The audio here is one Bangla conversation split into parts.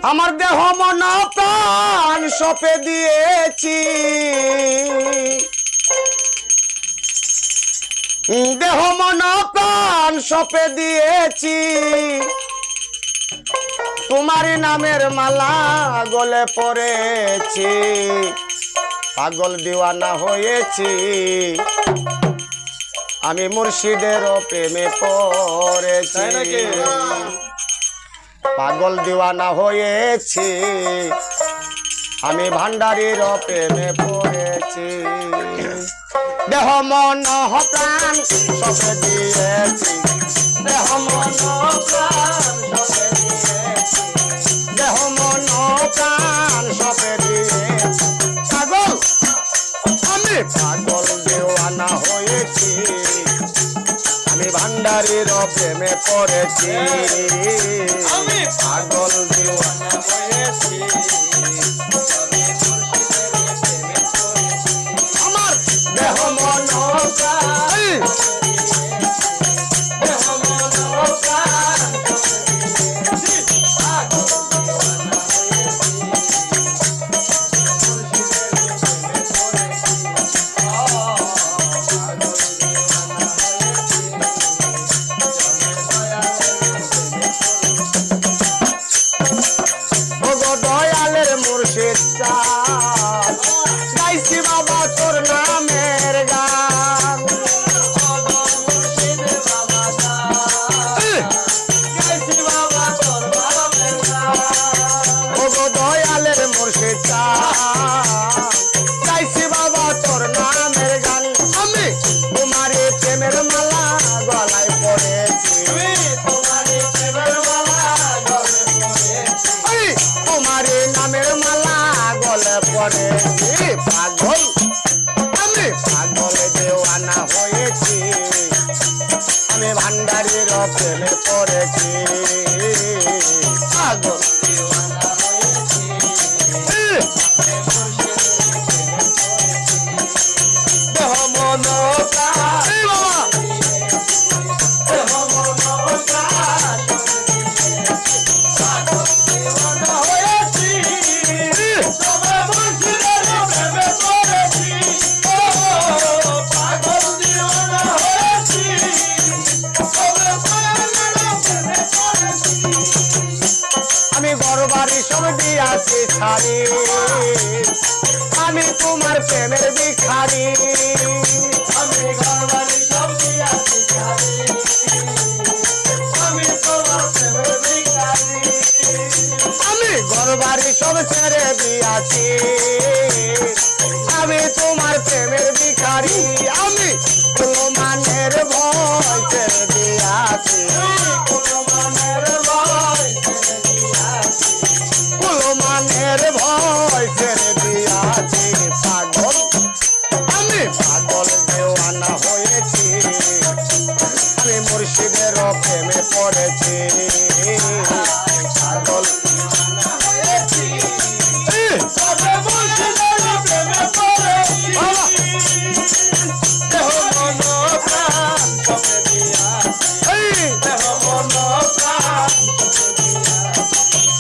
আমার দেহ মন প্রাণ সপে দিয়েছি, দেহ মন প্রাণ সপে দিয়েছি, তোমার নামের মালা গলে পড়েছি, পাগল দিওয়ানা হয়েছি, আমি মুর্শিদের প্রেমে পড়েছি, পাগল দিওয়ানা হয়েছি, আমি ভান্ডারীর প্রেমে পড়েছি, দেহ মন প্রাণ সপে দিয়েছি, দেহ মন প্রাণ সপে দিয়েছি, দেহ মন প্রাণ সপে দিয়েছি, পাগল আমি পাগল দিওয়ানা হয়েছি, আমি ভান্ডারীর প্রেমে পড়েছি, আমি পাগল দিওয়ানা হয়েছি, আমার দেহ মন প্রাণ, দেহ মন প্রাণ, মুর্শিদ চাঁদ গাইছি বাবা তোর নামের গান, গাইছি বাবা তোর নামের গান, ও গো দয়ালের মুর্শিদ চাঁদ গাইছি বাবা তোর নামের গান, আমি তোমার প্রেমের মালা গলায় পড়েছি, তোমার প্রেমের মালা গলায় পড়েছি, তোমার নামের মালা গলে পড়েছি, পাগল আমি পাগল দেওয়ানা হয়েছি, আমি ভান্ডারীর প্রেমে পড়েছি, পাগল দেওয়ানা হয়েছি, দেহ মন প্রাণ, দেহ মন প্রাণ, পাগল দেওয়ানা হয়েছি, তবে মুর্শিদের প্রেমে পড়েছি, ও পাগল দিওয়ানা হয়েছি, তবে মুর্শিদের প্রেমে পড়েছি, আমি ঘরবাড়ি সব দিয়াছি ছাড়ি, আমি তোমার প্রেমের ভিখারি, আমি ঘরবাড়ি সব দিয়াছি ছাড়ি, আমি তোমার প্রেমের ভিখারি, আমি ঘরবাড়ি সব ছেড়ে দিয়াছি, আমি তোমার প্রেমের ভিখারি, আমি কুলমানের ভয় ছেড়ে দিয়াছি, কুলমানের ভয় ছেড়ে দিয়াছি, কুলমানের ভয় ছেড়ে দিয়াছি, পাগল আমি পাগল দেওয়ানা হয়েছি, আমি মুর্শিদের প্রেমে পড়েছি, পাগল দেওয়ানা হয়েছি, তবে মুর্শিদের প্রেমে পড়েছি, দেহ মন প্রাণ সপে দিয়াছি, দেহ মন প্রাণ সপে দিয়াছি,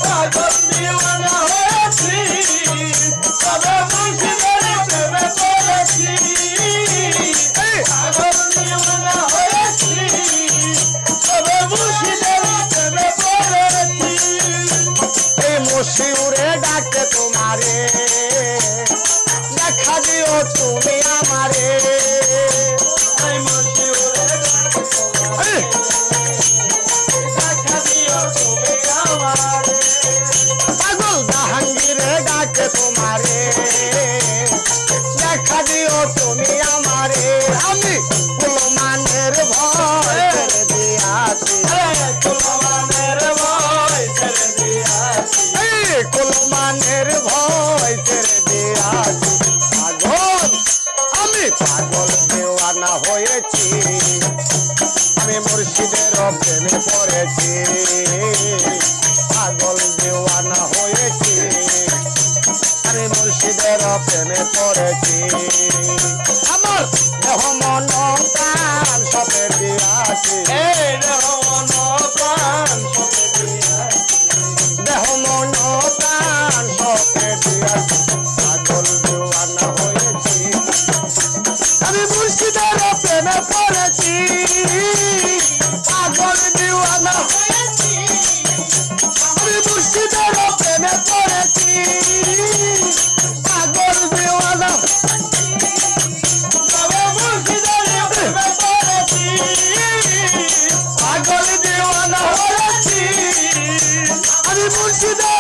পাগল দিওয়ানা হয়েছি, তবে মুর্শিদের প্রেমে পড়েছি, পাগল দিওয়ানা হয়েছি, তবে মুর্শিদের প্রেমে পড়েছি, এই মুর্শিদে ডাকে তোমারে, দেখা দিও তুমি আমারে, এই মুর্শিদে ডাকে তোমারে, দেখা দিও তুমি আমারে, পাগল জাহাঙ্গীরে ডাকে তোমারে, দেখা দিও তুমি আমারে, আমি কুলমানের ভয় ছেড়ে দিয়াছি, কুলমানের ভয় ছেড়ে দিয়াছি, কুলমানের ভয় ছেড়ে দিয়াছি, পাগল আমি পাগল দেওয়ানা হয়েছি, আমি মুর্শিদের প্রেমে পড়েছি, পাগল দেওয়ানা হয়েছি, আমি মুর্শিদের প্রেমে পড়েছি, আমার দেহ মন প্রাণ সপে দিয়াছি, দেহ মন প্রেমে পড়েছি পাগল দিওয়ানা আমি মুর্শিদের প্রেমে পড়েছি পাগল দিওয়ানা মুর্শিদের প্রেমে পড়েছি পাগল দিওয়ানা হয়েছি আমি মুর্শিদের